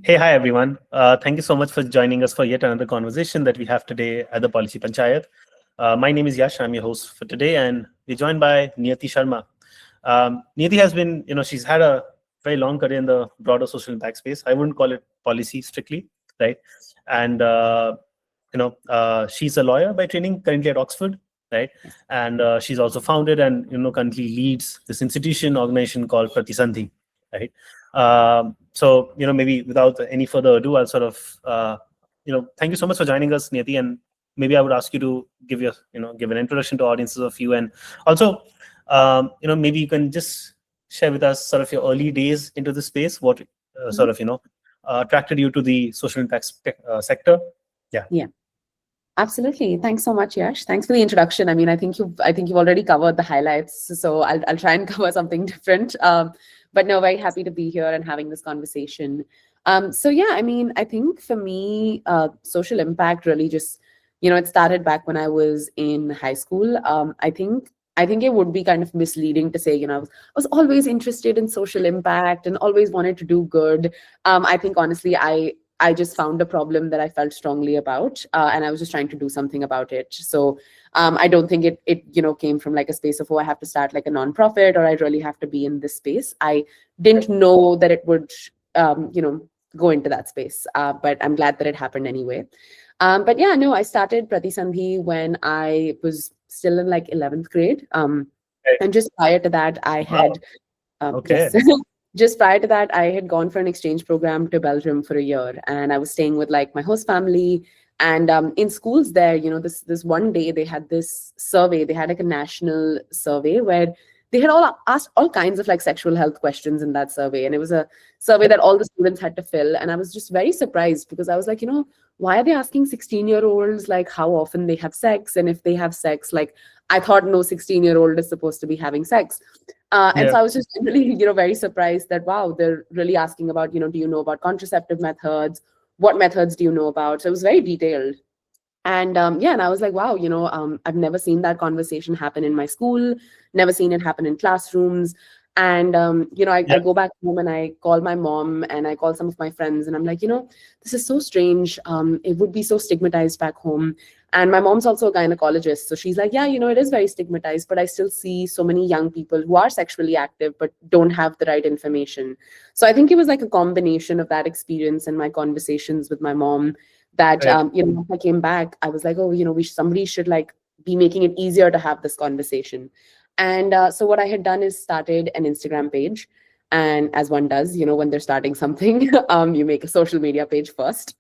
Hey, hi everyone. Thank you so much for joining us for yet another conversation that we have today at the Policy Panchayat. My name is Yash. I'm your host for today, and we're joined by Niyati Sharma. Niyati has been, she's had a very long career in the broader social impact space. I wouldn't call it policy strictly, right? And she's a lawyer by training, currently at Oxford, right? And she's also founded and currently leads this organization called Pratisandhi, right? So maybe without any further ado, I'll sort of thank you so much for joining us, Niyati, and maybe I would ask you to give an introduction to audiences of you, and also maybe you can just share with us sort of your early days into the space, what sort of attracted you to the social impact sector. Yeah, absolutely. Thanks so much, Yash. Thanks for the introduction. I mean, I think you've already covered the highlights, so I'll try and cover something different. But no, very happy to be here and having this conversation. So yeah, I mean, I think for me, social impact really just, it started back when I was in high school. I think it would be kind of misleading to say, I was always interested in social impact and always wanted to do good. I think honestly, I just found a problem that I felt strongly about, and I was just trying to do something about it. So I don't think it came from like a space of, oh, I have to start like a nonprofit or I really have to be in this space. I didn't know that it would, go into that space, but I'm glad that it happened anyway. But yeah, no, I started Pratisandhi when I was still in like 11th grade. Right. And just prior to that, I Wow. had, Okay. yes. Just prior to that, I had gone for an exchange program to Belgium for a year, and I was staying with like my host family. And in schools there, this one day they had this survey. They had like a national survey where they had all asked all kinds of like sexual health questions in that survey, and it was a survey that all the students had to fill. And I was just very surprised because I was like, why are they asking 16-year-olds like how often they have sex, and if they have sex, like I thought no 16-year-old is supposed to be having sex. And Yeah. so I was just really, very surprised that, wow, they're really asking about, do you know about contraceptive methods? What methods do you know about? So it was very detailed. And yeah, and I was like, wow, I've never seen that conversation happen in my school, never seen it happen in classrooms. And, I Yeah. go back home and I call my mom and I call some of my friends and I'm like, this is so strange. It would be so stigmatized back home. And my mom's also a gynecologist. So she's like, yeah, it is very stigmatized, but I still see so many young people who are sexually active, but don't have the right information. So I think it was like a combination of that experience and my conversations with my mom that, Right. when I came back, I was like, oh, somebody should like be making it easier to have this conversation. And so what I had done is started an Instagram page. And as one does, when they're starting something, you make a social media page first.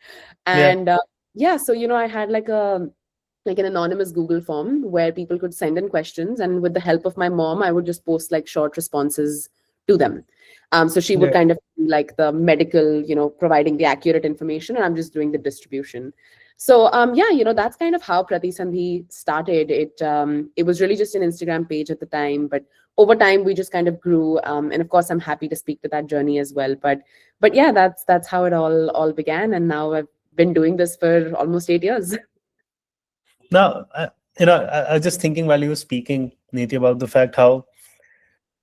Yeah. And yeah, so, I had like an anonymous Google form where people could send in questions. And with the help of my mom, I would just post like short responses to them. So she would Yeah. kind of be like the medical, providing the accurate information, and I'm just doing the distribution. So yeah, that's kind of how Pratisandhi started. It was really just an Instagram page at the time, but over time we just kind of grew. And of course, I'm happy to speak to that journey as well. But yeah, that's how it all began, and now I've been doing this for almost 8 years. Now, I was just thinking while you were speaking, Niti, about the fact how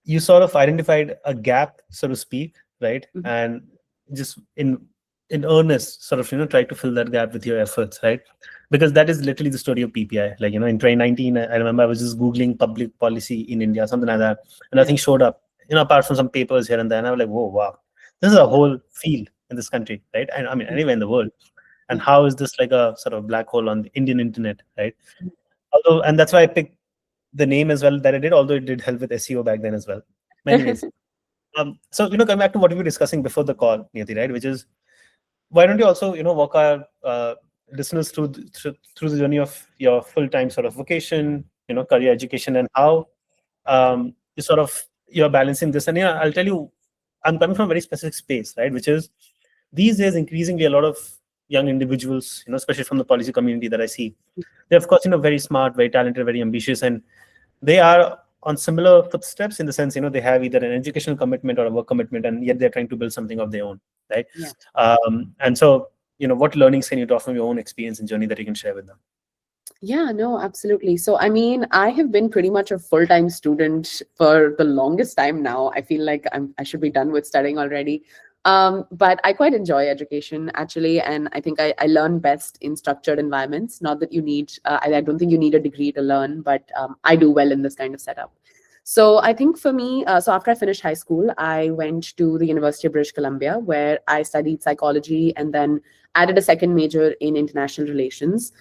you sort of identified a gap, so to speak, right? Mhm. And just in earnest, sort of try to fill that gap with your efforts, right? Because that is literally the story of PPI. Like in 2019, I remember I was just googling public policy in India, something like that, and Yeah. nothing showed up. Apart from some papers here and there, and I was like, whoa, wow, this is a whole field in this country, right? And I mean, Mhm. anywhere in the world. And Yeah. how is this like a sort of black hole on the Indian internet, right? Although, and that's why I picked the name as well that I did, although it did help with SEO back then as well. Anyways, so coming back to what we were discussing before the call, Niyati, right? Which is, why don't you also walk our listeners through the journey of your full-time sort of vocation, career education, and how you're balancing this. And I'll tell you, I'm coming from a very specific space, right? Which is these days increasingly a lot of young individuals, especially from the policy community that I see, they're of course very smart, very talented, very ambitious, and they are on similar footsteps in the sense they have either an educational commitment or a work commitment, and yet they're trying to build something of their own, right? Yeah. And so what learnings can you draw from your own experience and journey that you can share with them? Yeah, no, absolutely. So, I mean, I have been pretty much a full-time student for the longest time now. I feel like I should be done with studying already. But I quite enjoy education actually, and I think I learn best in structured environments. Not that you need, I don't think you need a degree to learn, but I do well in this kind of setup. So I think for me, so after I finished high school, I went to the University of British Columbia, where I studied psychology and then added a second major in international relations.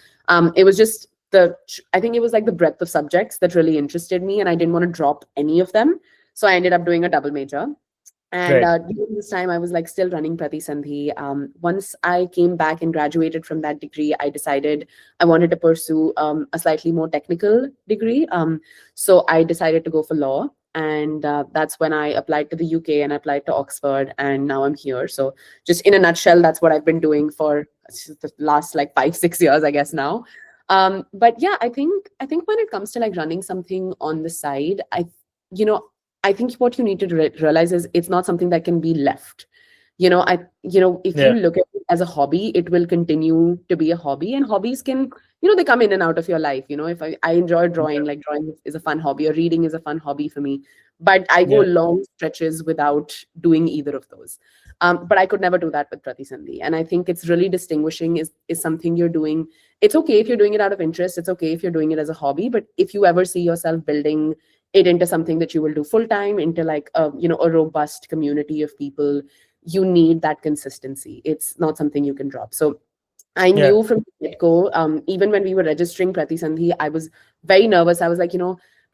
It was just I think it was like the breadth of subjects that really interested me, and I didn't want to drop any of them. So I ended up doing a double major. And Right. during this time, I was like still running Pratisandhi. Once I came back and graduated from that degree, I decided I wanted to pursue a slightly more technical degree. So I decided to go for law. And that's when I applied to the UK and applied to Oxford. And now I'm here. So just in a nutshell, that's what I've been doing for the last like 5, 6 years, I guess now. But yeah, I think when it comes to like running something on the side, you know, I think what you need to realize is it's not something that can be left. If you Yeah. look at it as a hobby, it will continue to be a hobby, and hobbies can, they come in and out of your life. If I enjoy drawing, like drawing is a fun hobby, or reading is a fun hobby for me, but I go Yeah. long stretches without doing either of those. But I could never do that with Pratisandhi. And I think it's really distinguishing is something you're doing. It's okay if you're doing it out of interest. It's okay if you're doing it as a hobby. But if you ever see yourself building it into something that you will do full time, into like a robust community of people, you need that consistency. It's not something you can drop. So I Yeah. knew from the get-go, even when we were registering Pratisandhi, I was very nervous. I was like,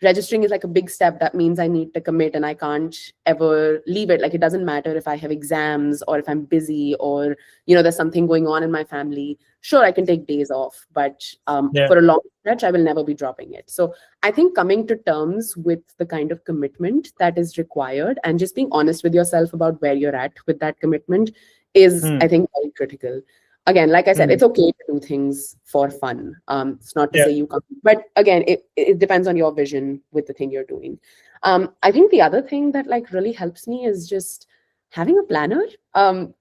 registering is like a big step. That means I need to commit and I can't ever leave it. Like, it doesn't matter if I have exams or if I'm busy or, there's something going on in my family. Sure, I can take days off, but Yeah. for a long stretch, I will never be dropping it. So I think coming to terms with the kind of commitment that is required and just being honest with yourself about where you're at with that commitment is, Hmm. I think, very critical. Again, like I said, Hmm. it's okay to do things for fun. It's not to Yeah. say you can't, but again, it depends on your vision with the thing you're doing. I think the other thing that like really helps me is just having a planner.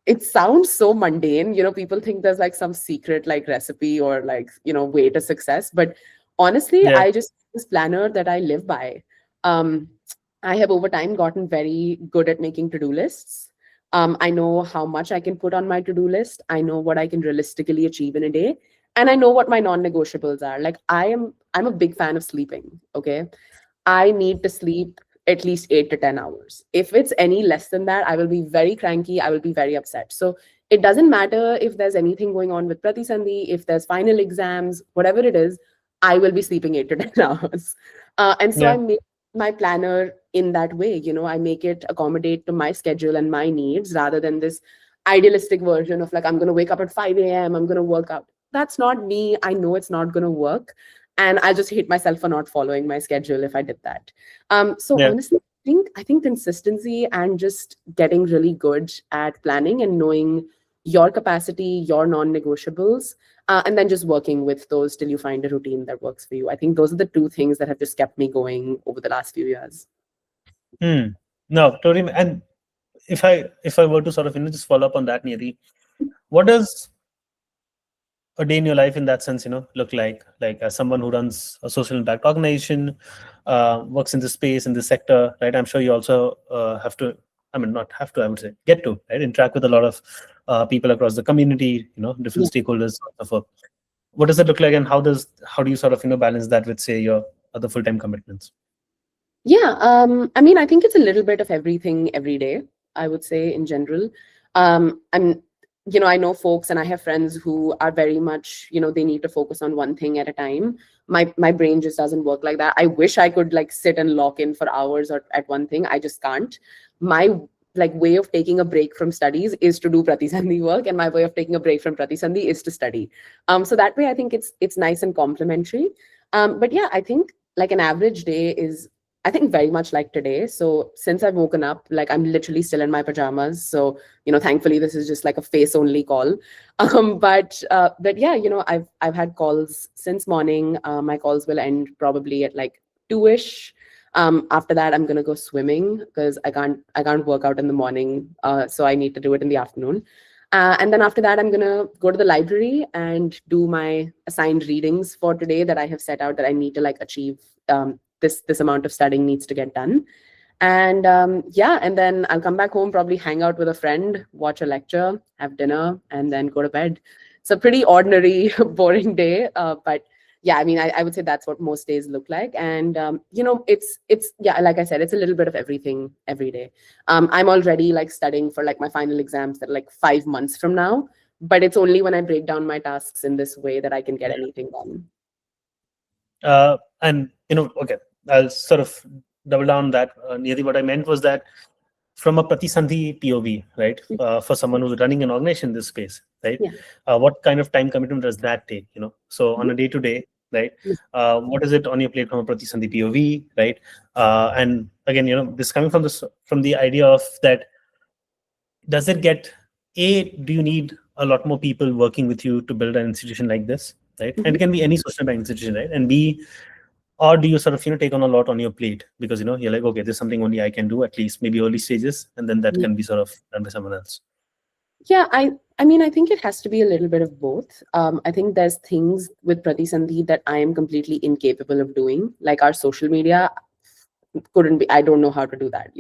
It sounds so mundane. People think there's like some secret like recipe or like, way to success. But honestly, Yeah. I just this planner that I live by. Um, I have over time gotten very good at making to-do lists. I know how much I can put on my to-do list. I know what I can realistically achieve in a day, and I know what my non-negotiables are. Like I'm a big fan of sleeping. Okay, I need to sleep at least 8 to 10 hours. If it's any less than that, I will be very cranky. I will be very upset. So it doesn't matter if there's anything going on with Pratisandhi, if there's final exams, whatever it is, I will be sleeping 8 to 10 hours. And so Yeah. I make my planner in that way. I make it accommodate to my schedule and my needs rather than this idealistic version of like, I'm going to wake up at 5 a.m., I'm going to work out. That's not me. I know it's not going to work, and I just hate myself for not following my schedule if I did that. So Yeah. honestly, I think consistency and just getting really good at planning and knowing your capacity, your non-negotiables, and then just working with those till you find a routine that works for you. I think those are the two things that have just kept me going over the last few years. Hmm. No, totally. And if I were to sort of just follow up on that, Niyati, what does a day in your life in that sense look like as someone who runs a social impact organization, works in this space, in this sector, right? I'm sure you also have to, I mean, not have to, I would say get to, right, interact with a lot of people across the community, different Yeah. stakeholders, so on and so forth. What does it look like, and how do you sort of balance that with, say, your other full-time commitments? Yeah, I mean, I think it's a little bit of everything every day, I would say in general. And I know folks and I have friends who are very much, they need to focus on one thing at a time. My brain just doesn't work like that. I wish I could like sit and lock in for hours or at one thing. I just can't. My like way of taking a break from studies is to do Pratisandhi work, and my way of taking a break from Pratisandhi is to study. So that way I think it's nice and complementary. But yeah, I think like an average day is, I think, very much like today. So since I've woken up, like I'm literally still in my pajamas. So, thankfully this is just like a face only call. But yeah, I've had calls since morning. My calls will end probably at like 2ish. After that, I'm gonna go swimming because I can't work out in the morning. So I need to do it in the afternoon. And then after that, I'm gonna go to the library and do my assigned readings for today that I have set out that I need to like achieve. This amount of studying needs to get done. And yeah, and then I'll come back home, probably hang out with a friend, watch a lecture, have dinner, and then go to bed. It's a pretty ordinary, boring day, but yeah, I mean, I would say that's what most days look like. And it's yeah, like I said, it's a little bit of everything every day. I'm already like studying for like my final exams that are like 5 months from now, but it's only when I break down my tasks in this way that I can get anything done. And okay, I'll sort of double down that. Niyati, what I meant was that from a Pratisandhi POV, right? For someone who's running an organization in this space, right? Yeah. What kind of time commitment does that take? So on Mhm. a day to day, right? Yeah. What is it on your plate from a Pratisandhi POV, right? And again, this coming from the idea of that, does it get do you need a lot more people working with you to build an institution like this, right? And Mhm. it can be any social bank institution, right? And B, or do you sort of take on a lot on your plate because you're like, okay, there's something only I can do, at least maybe early stages, and then that Yeah. can be sort of done by someone else. Yeah, I mean, I think it has to be a little bit of both. I think there's things with Pratisandhi that I am completely incapable of doing, like our social media. Couldn't be, I don't know how to do that.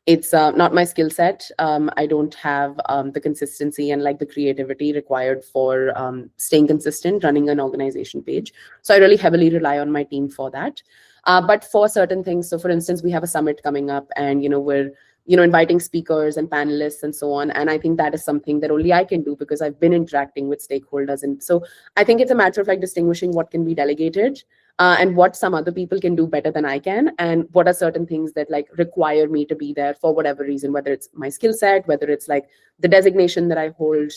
It's not my skill set. I don't have the consistency and like the creativity required for staying consistent running an organization page. So I really heavily rely on my team for that. But for certain things, so for instance, we have a summit coming up, and we're inviting speakers and panelists and so on, and I think that is something that only I can do because I've been interacting with stakeholders. And so I think it's a matter of like distinguishing what can be delegated, and what some other people can do better than I can, and what are certain things that like require me to be there for whatever reason, whether it's my skill set, whether it's like the designation that I hold.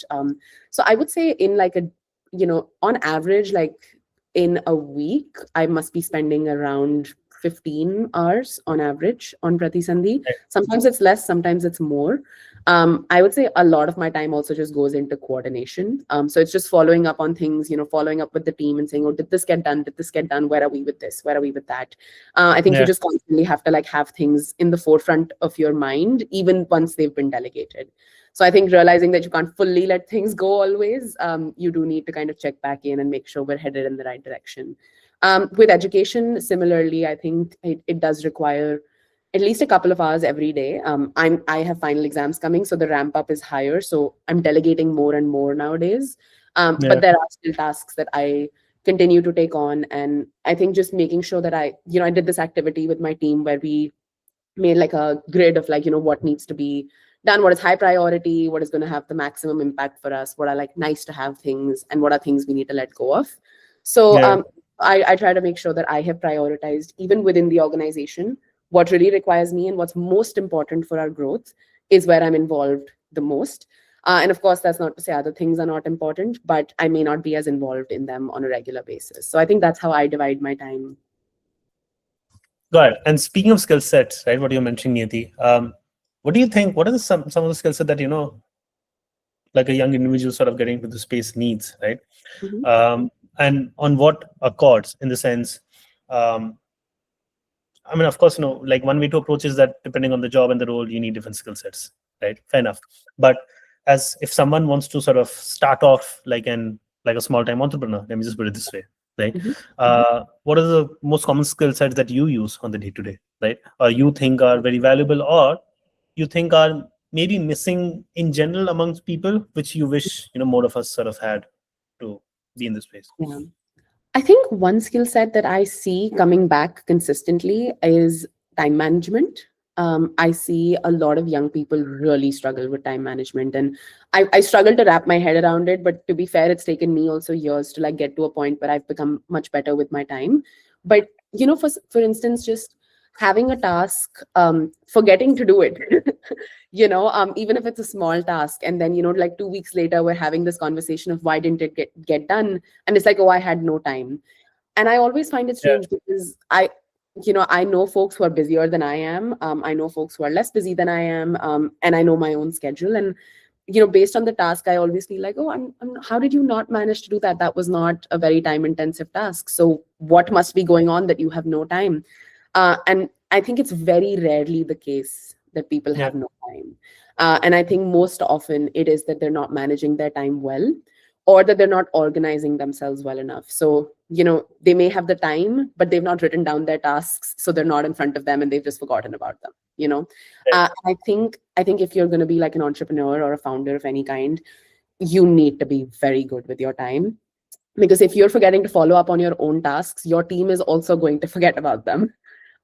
So I would say in like on average, like in a week, I must be spending around 15 hours on average on Pratisandhi. Sometimes it's less, sometimes it's more. I would say a lot of my time also just goes into coordination. So it's just following up on things, following up with the team and saying, oh, did this get done? Did this get done? Where are we with this? Where are we with that? I think you Yeah. just constantly have to like have things in the forefront of your mind, even once they've been delegated. So I think realizing that you can't fully let things go always, you do need to kind of check back in and make sure we're headed in the right direction. With education, similarly, I think it does require at least a couple of hours every day. I have final exams coming, so the ramp up is higher. So I'm delegating more and more nowadays. But Yeah. there are still tasks that I continue to take on, and I think just making sure that I did this activity with my team where we made like a grid of like what needs to be done, what is high priority, what is going to have the maximum impact for us, what are like nice to have things, and what are things we need to let go of. So Yeah. I try to make sure that I have prioritized even within the organization what really requires me and what's most important for our growth is where I'm involved the most. And of course, that's not to say other things are not important, but I may not be as involved in them on a regular basis. So I think that's how I divide my time. Got it. And speaking of skill sets, right, what you're mentioning, Niyati, what do you think, what are some of the skill set that, like a young individual sort of getting into the space needs, right? Mhm. And on what accords, in the sense, um, I mean, of course, like one way to approach is that depending on the job and the role, you need different skill sets, right? Fair enough. But as if someone wants to sort of start off like a small time entrepreneur, let me just put it this way, right? Mhm. What are the most common skill sets that you use on the day to day, right? Or you think are very valuable, or you think are maybe missing in general amongst people, which you wish more of us sort of had to be in this space. Yeah. I think one skill set that I see coming back consistently is time management. I see a lot of young people really struggle with time management, and I struggle to wrap my head around it. But to be fair, it's taken me also years to like get to a point where I've become much better with my time. But for instance, just having a task, forgetting to do it, even if it's a small task, and then like 2 weeks later, we're having this conversation of why didn't it get done, and it's like, oh, I had no time. And I always find it Yeah. strange because I know folks who are busier than I am. I know folks who are less busy than I am. And I know my own schedule. And, based on the task, I always feel like, oh, how did you not manage to do that? That was not a very time intensive task. So what must be going on that you have no time? And I think it's very rarely the case that people Yeah. have no time. And I think most often it is that they're not managing their time well, or that they're not organizing themselves well enough. So, they may have the time, but they've not written down their tasks, so they're not in front of them and they've just forgotten about them. I think if you're going to be like an entrepreneur or a founder of any kind, you need to be very good with your time, because if you're forgetting to follow up on your own tasks, your team is also going to forget about them.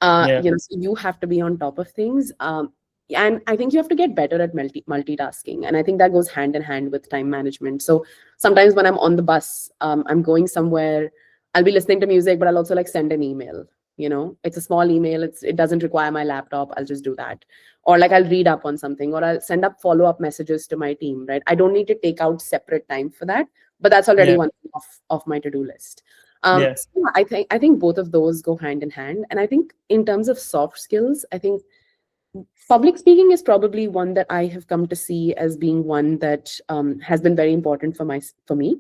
Yeah. So you have to be on top of things. And I think you have to get better at multitasking. And I think that goes hand in hand with time management. So sometimes when I'm on the bus, I'm going somewhere, I'll be listening to music, but I'll also like send an email. It's a small email. It doesn't require my laptop. I'll just do that. Or like I'll read up on something, or I'll send up follow-up messages to my team, right? I don't need to take out separate time for that, but that's already Yeah. one of my to-do list. Yeah. So yeah, I think both of those go hand in hand. And I think in terms of soft skills, I think public speaking is probably one that I have come to see as being one that has been very important for me.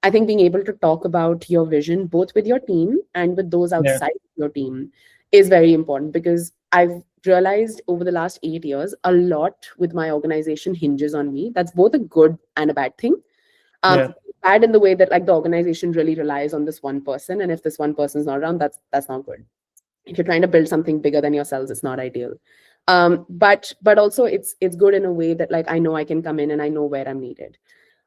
I think being able to talk about your vision both with your team and with those Yeah. outside your team is very important, because I've realized over the last 8 years, a lot with my organization hinges on me. That's both a good and a bad thing. Yeah. Bad in the way that like the organization really relies on this one person, and if this one person is not around, that's not good. If you're trying to build something bigger than yourselves, it's not ideal. But also it's good in a way that like I know I can come in and I know where I'm needed.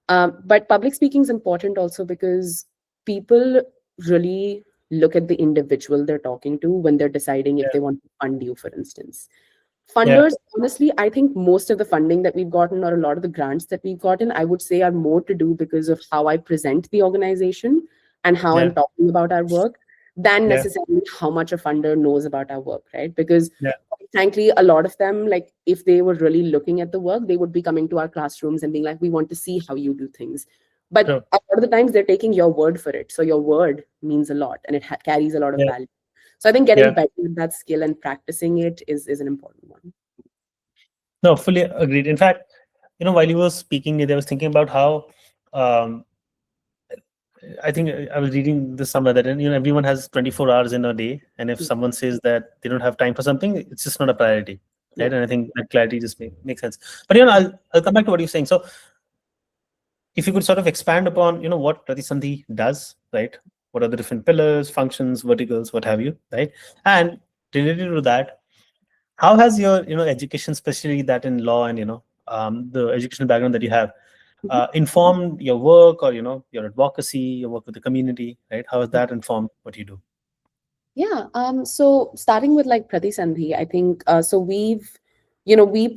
But public speaking is important also because people really look at the individual they're talking to when they're deciding if Yeah. they want to fund you, for instance. Yeah. Funders, honestly, I think most of the funding that we've gotten, or a lot of the grants that we've gotten, I would say are more to do because of how I present the organization and how Yeah. I'm talking about our work than Yeah. necessarily how much a funder knows about our work, right? Because Yeah. frankly, a lot of them, like if they were really looking at the work, they would be coming to our classrooms and being like, we want to see how you do things. But True. a lot of the times they're taking your word for it. So your word means a lot and it carries a lot of Yeah. value. So I think getting Yeah. better at that skill and practicing it is an important one. No, fully agreed. In fact, while you were speaking, I was thinking about how um, I think I was reading this somewhere that everyone has 24 hours in a day, and if Mm. someone says that they don't have time for something, it's just not a priority, Yeah. right? And I think that clarity just makes sense. But I'll come back to what you're saying. So if you could sort of expand upon what Pratisandhi does, right? What are the different pillars, functions, verticals, what have you, right? And related to that, how has your education, especially that in law and the educational background that you have, Mhm. informed your work or your advocacy, your work with the community, right? How has that informed what you do? Yeah. So starting with like Pratisandhi, I think so we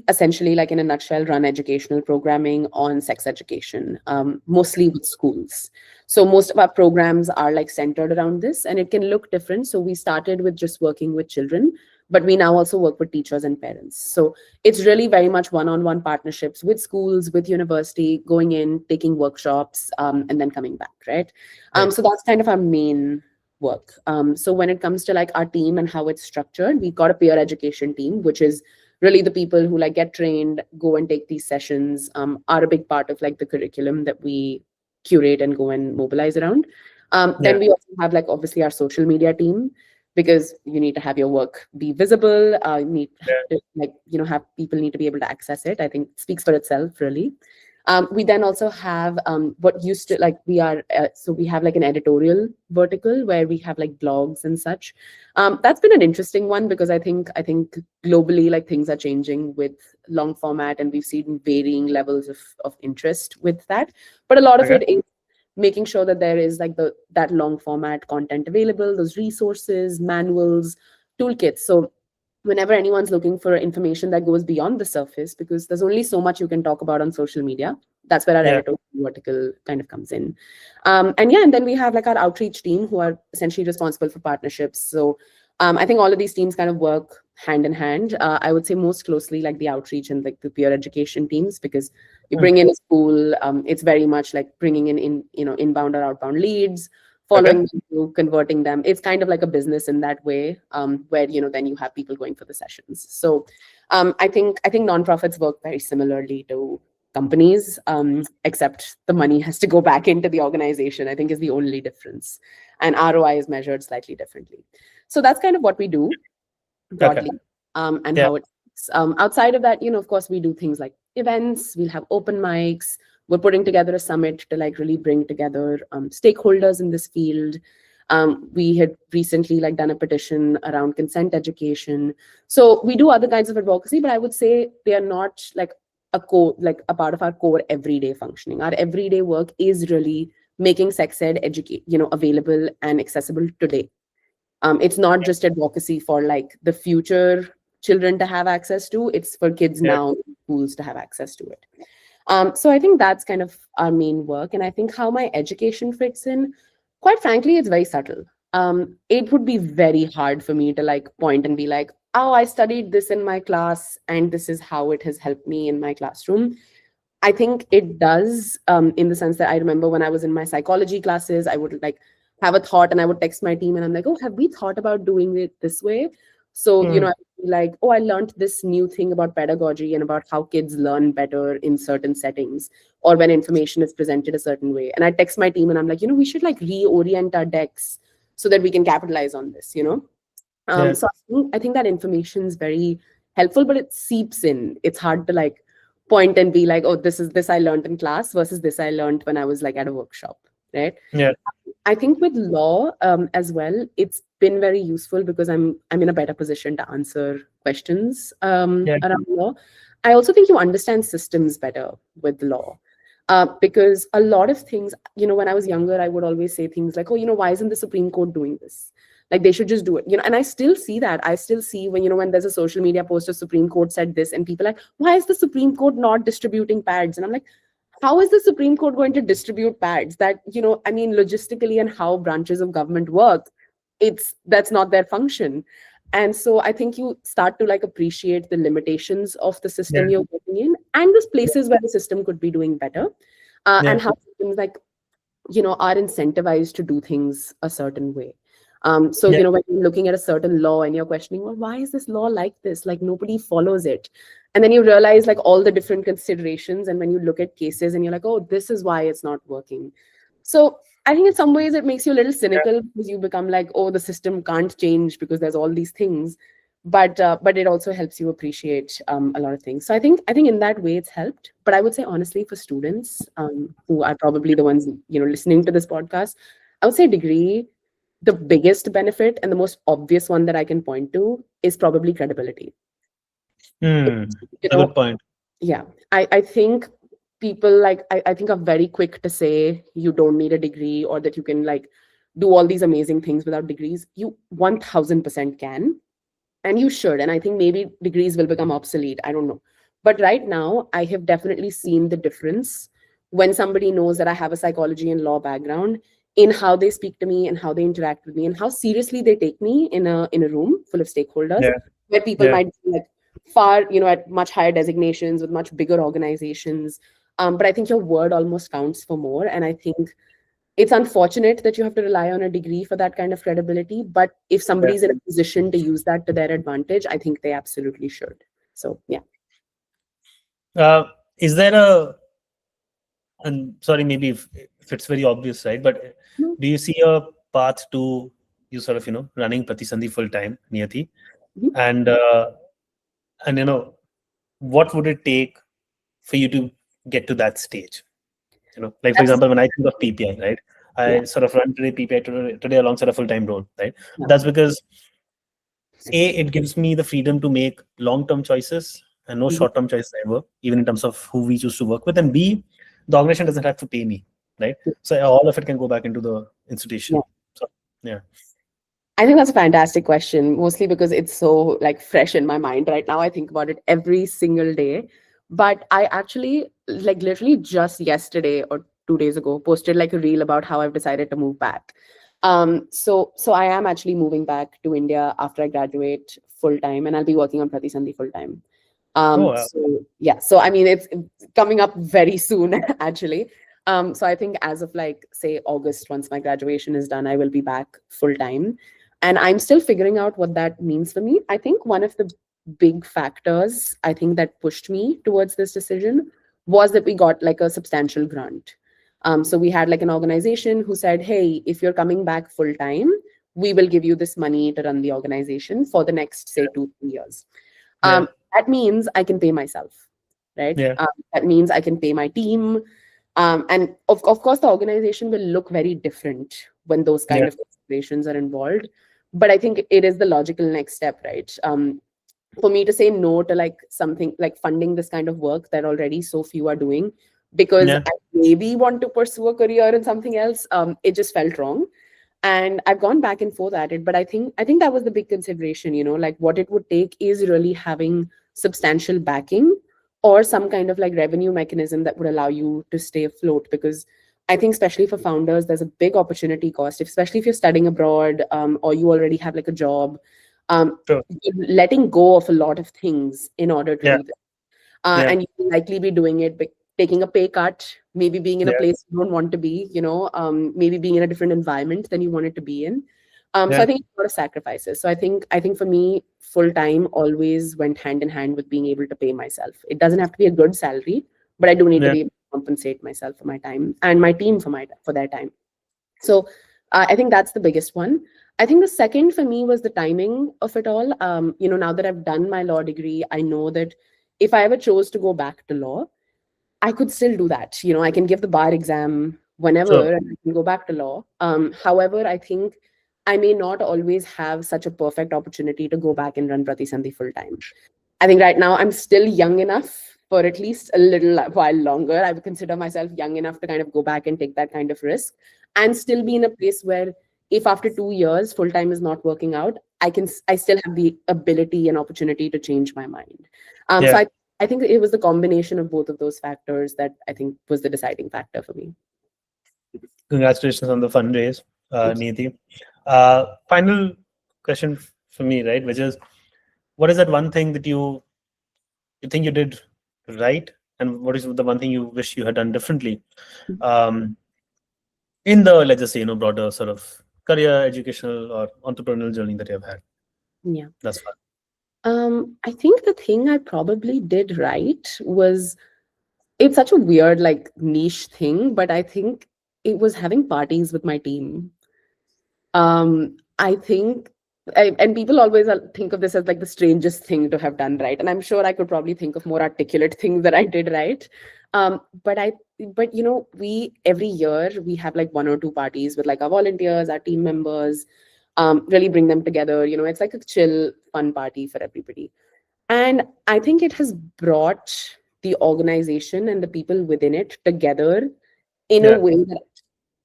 essentially, like in a nutshell, run educational programming on sex education, mostly with schools. So most of our programs are like centered around this, and it can look different. So we started with just working with children, but we now also work with teachers and parents. So it's really very much one-on-one partnerships with schools, with university, going in, taking workshops, and then coming back, right? Right. So that's kind of our main work. So when it comes to like our team and how it's structured, we've got a peer education team, which is really the people who like get trained, go and take these sessions, are a big part of like the curriculum that we curate and go and mobilize around. Yeah. Then we also have like obviously our social media team, because you need to have your work be visible. You need Yeah. to like have people need to be able to access it. I think it speaks for itself really. We then also have what used to like we are so we have like an editorial vertical where we have like blogs and such. That's been an interesting one because I think globally like things are changing with long format, and we've seen varying levels of interest with that. But a lot of Okay. it is making sure that there is like that long format content available, those resources, manuals, toolkits. So whenever anyone's looking for information that goes beyond the surface, because there's only so much you can talk about on social media, that's where our Yeah. editorial vertical kind of comes in. And then we have like our outreach team who are essentially responsible for partnerships. So I think all of these teams kind of work hand in hand. I would say most closely like the outreach and like the peer education teams, because you Hmm. bring in a school, it's very much like bringing in inbound or outbound leads, Okay. following them through, converting them. It's kind of like a business in that way, where then you have people going for the sessions. So I think nonprofits work very similarly to companies, except the money has to go back into the organization, I think is the only difference. And ROI is measured slightly differently. So that's kind of what we do Okay. broadly, and Yeah. how it works. Outside of that, of course, we do things like events, we'll have open mics, we're putting together a summit to like really bring together stakeholders in this field. We had recently like done a petition around consent education. So we do other kinds of advocacy, but I would say they are not like a part of our core everyday functioning. Our everyday work is really making sex ed available and accessible today. It's not just advocacy for like the future children to have access to, it's for kids Yeah. now, schools to have access to it. So I think that's kind of our main work. And I think how my education fits in, quite frankly, it's very subtle. It would be very hard for me to like point and be like, oh, I studied this in my class and this is how it has helped me in my classroom. I think it does, in the sense that I remember when I was in my psychology classes, I would like have a thought and I would text my team and I'm like, oh, have we thought about doing it this way? So, I would be like, oh, I learned this new thing about pedagogy and about how kids learn better in certain settings or when information is presented a certain way. And I text my team and I'm like, we should like reorient our decks so that we can capitalize on this. Yeah. So I think that information is very helpful, but it seeps in. It's hard to like point and be like, oh, this I learned in class versus this I learned when I was like at a workshop, right? Yeah. I think with law as well, it's been very useful because I'm in a better position to answer questions Yeah. around law. I also think you understand systems better with law. Because a lot of things, when I was younger, I would always say things like, oh, why isn't the Supreme Court doing this? Like they should just do it, and I still see that. I still see when there's a social media post of Supreme Court said this and people are like, why is the Supreme Court not distributing pads? And I'm like, how is the Supreme Court going to distribute pads? That, logistically and how branches of government work, that's not their function. And so I think you start to like appreciate the limitations of the system Yeah. you're working in and those places where the system could be doing better, and how systems like, are incentivized to do things a certain way. So, Yeah. when you're looking at a certain law and you're questioning, well, why is this law like this? Like nobody follows it. And then you realize like all the different considerations. And when you look at cases and you're like, oh, this is why it's not working. So I think in some ways it makes you a little cynical because you become like, oh, the system can't change because there's all these things. But it also helps you appreciate a lot of things. So I think in that way it's helped. But I would say honestly for students who are probably the ones listening to this podcast, I would say degree, the biggest benefit and the most obvious one that I can point to is probably credibility. That's You a know, good point. yeah, I think people like I think are very quick to say you don't need a degree or that you can like do all these amazing things without degrees. You 1000% can, and you should. And I think maybe degrees will become obsolete. I don't know. But right now, I have definitely seen the difference when somebody knows that I have a psychology and law background in how they speak to me and how they interact with me and how seriously they take me in a room full of stakeholders Yeah. where people Yeah. might be like far, at much higher designations with much bigger organizations. But I think your word almost counts for more. And I think it's unfortunate that you have to rely on a degree for that kind of credibility. But if somebody's in a position to use that to their advantage, I think they absolutely should. So, yeah. Is there a, and sorry, maybe if it's very obvious, right? But No. do you see a path to you sort of, running Pratisandhi full time, Niyati? Mhm. And what would it take for you to get to that stage? Like for example, when I think of PPI, right? I Yeah. sort of run PPI today alongside a full-time role, right? Yeah. That's because it gives me the freedom to make long-term choices and no Mhm. short-term choices ever, even in terms of who we choose to work with. And B, the organization doesn't have to pay me, right? So all of it can go back into the institution. Yeah. So yeah. I think that's a fantastic question, mostly because it's so like fresh in my mind right now. I think about it every single day. But I actually like literally just yesterday or 2 days ago posted like a reel about how I've decided to move back. So I am actually moving back to India after I graduate full time, and I'll be working on Pratisandhi full time. Oh, wow. So yeah, so I mean it's coming up very soon actually. So I think as of like say August, once my graduation is done, I will be back full time. And I'm still figuring out what that means for me. I think one of the big factors I think that pushed me towards this decision was that we got like a substantial grant. So we had like an organization who said, hey, if you're coming back full time, we will give you this money to run the organization for the next, say, 2-3 years. Yeah. That means I can pay myself, right? Yeah. That means I can pay my team. And of course, the organization will look very different when those kind Yeah. of considerations are involved. But I think it is the logical next step, right? For me to say no to like something like funding this kind of work that already so few are doing because Yeah. I maybe want to pursue a career in something else, it just felt wrong. And I've gone back and forth at it, but I think that was the big consideration, like what it would take is really having substantial backing or some kind of like revenue mechanism that would allow you to stay afloat, because I think especially for founders there's a big opportunity cost, especially if you're studying abroad, or you already have like a job. True. You're letting go of a lot of things in order to Yeah. do this. Yeah. And you will likely be doing it by taking a pay cut, maybe being in a Yeah. place you don't want to be, maybe being in a different environment than you wanted to be in. So I Yeah. think it's a lot of sacrifices. So I think for me, full time always went hand in hand with being able to pay myself. It doesn't have to be a good salary, but I do need to Yeah. be able to compensate myself for my time and my team for their time. So I think that's the biggest one. I think the second for me was the timing of it all. Now that I've done my law degree, I know that if I ever chose to go back to law, I could still do that. I can give the bar exam True. whenever and I can go back to law. However, I think I may not always have such a perfect opportunity to go back and run Pratisandhi full time. I think right now I'm still young enough for at least a little while longer. I would consider myself young enough to kind of go back and take that kind of risk and still be in a place where if after 2 years full time is not working out, I still have the ability and opportunity to change my mind. So Yeah. I think it was the combination of both of those factors that I think was the deciding factor for me. Congratulations on the fundraise, Thank you. Niti. Final question for me, right? Which is, what is that one thing that you think you did right, and what is the one thing you wish you had done differently, um, in the, let's just say, broader sort of career, educational, or entrepreneurial journey that you have had Yeah. thus far? I think the thing I probably did right was, it's such a weird, like niche thing, but I think it was having parties with my team. I think, and people always think of this as like the strangest thing to have done right. And I'm sure I could probably think of more articulate things that I did right. But we every year we have like one or two parties with like our volunteers, our team members, really bring them together. It's like a chill, fun party for everybody. And I think it has brought the organization and the people within it together in a Yeah. way that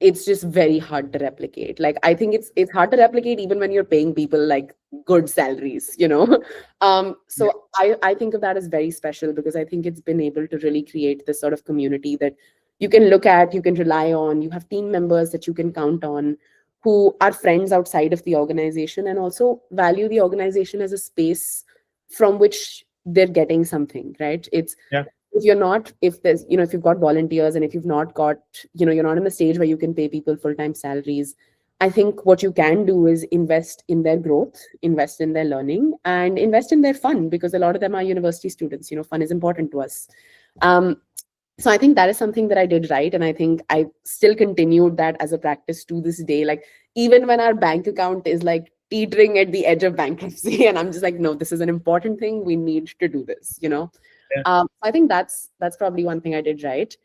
it's just very hard to replicate. Like I think it's hard to replicate even when you're paying people like good salaries. Yeah. So I think of that as very special because I think it's been able to really create this sort of community that you can look at, you can rely on, you have team members that you can count on who are friends outside of the organization and also value the organization as a space from which they're getting something, right? It's Yeah. if you're not if there's if you've got volunteers and if you've not got you're not in the stage where you can pay people full-time salaries. I think what you can do is invest in their growth, invest in their learning, and invest in their fun, because a lot of them are university students. Fun is important to us. Um, so I think that is something that I did right, and I think I still continued that as a practice to this day. Like even when our bank account is like teetering at the edge of bankruptcy, and I'm just like, no, this is an important thing. We need to do this. Yeah. I think that's probably one thing I did right.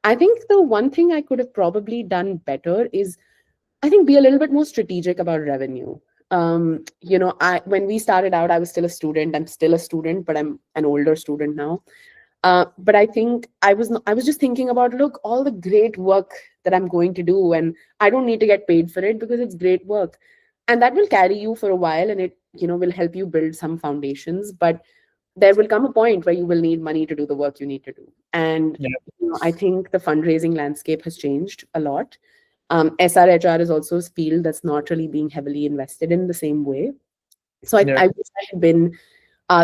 I think the one thing I could have probably done better is I think be a little bit more strategic about revenue. I when we started out, I was still a student. I'm still a student, but I'm an older student now. But I think I was just thinking about, look, all the great work that I'm going to do, and I don't need to get paid for it because it's great work, and that will carry you for a while, and it will help you build some foundations. But there will come a point where you will need money to do the work you need to do, and Yeah. I think the fundraising landscape has changed a lot. SRHR is also a field that's not really being heavily invested in the same way. So Yeah. I wish I had been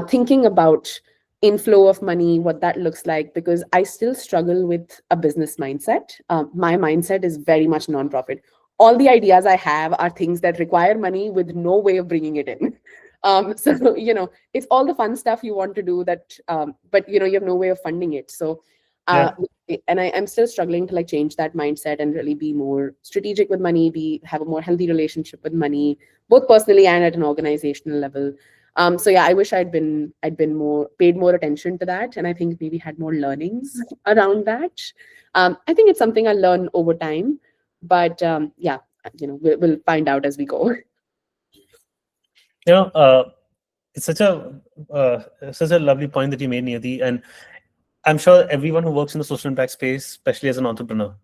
thinking about inflow of money, what that looks like, because I still struggle with a business mindset. My mindset is very much nonprofit. All the ideas I have are things that require money with no way of bringing it in. So it's all the fun stuff you want to do that, but you have no way of funding it. So, uh, Yeah. and I'm still struggling to like change that mindset and really be more strategic with money, have a more healthy relationship with money, both personally and at an organizational level. So yeah, I wish I'd been more paid more attention to that, and I think maybe had more learnings around that. I think it's something I'll learn over time, but yeah, we'll find out as we go. You know, it's such a lovely point that you made, Niyati, and I'm sure everyone who works in the social impact space, especially as an entrepreneur,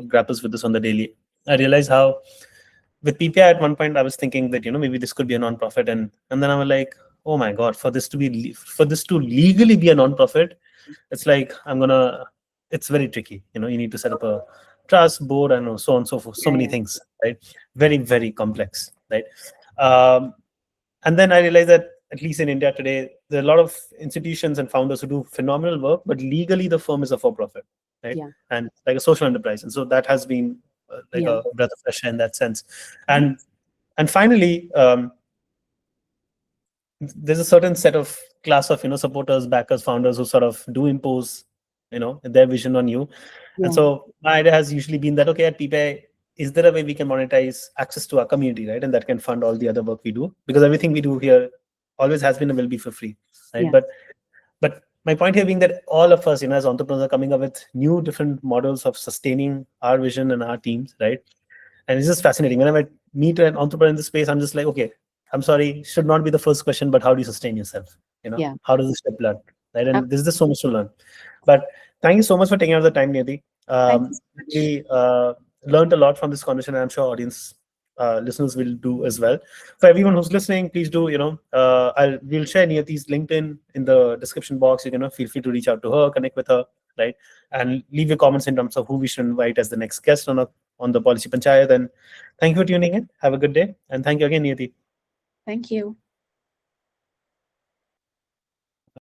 grapples with this on the daily. I realize how with PPI at one point I was thinking that maybe this could be a non-profit, and then I was like, oh my god, for this to legally be a non-profit, it's like it's very tricky. You need to set up a trust board and so on and so forth, so Yeah, many yeah, things, right? Very, very complex, right? Um, and then I realized that at least in India today, there are a lot of institutions and founders who do phenomenal work, but legally the firm is a for-profit, right? yeah, And like a social enterprise. And so that has been like yeah. a breath of fresh air in that sense. Mhm. And finally, there's a certain set of class of supporters, backers, founders who sort of do impose their vision on you. And Yeah, so my idea has usually been that, okay, at PPI, is there a way we can monetize access to our community, right? And that can fund all the other work we do, because everything we do here always has been and will be for free, right? yeah, But my point here being that all of us, as entrepreneurs, are coming up with new different models of sustaining our vision and our teams, right? And it's just fascinating. Whenever I meet an entrepreneur in the space, I'm just like, okay, I'm sorry, should not be the first question, but how do you sustain yourself? yeah. How does this ship learn? Right? Ab- And there's just so much to learn. But thank you so much for taking out the time, Niyati. Thank you so much. We learned a lot from this conversation, and I'm sure audience listeners will do as well. For everyone who's listening, please do, we'll share Niyati's LinkedIn in the description box. You can feel free to reach out to her, connect with her, right? And leave your comments in terms of who we should invite as the next guest on the Policy Panchayat. And thank you for tuning in. Have a good day. And thank you again, Niyati. Thank you.